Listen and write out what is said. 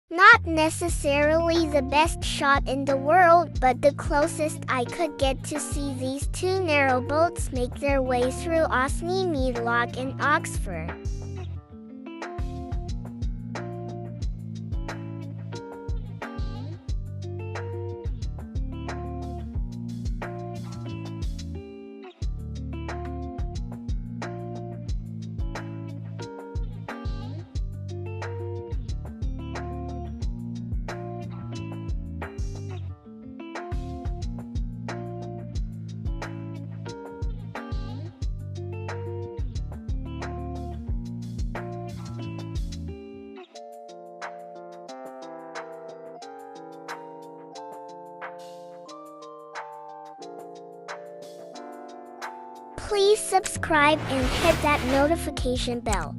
Not necessarily the best shot in the world, but the closest I could get to see these two narrowboats make their way through Osney Mead Lock in Oxford. Please subscribe and hit that notification bell.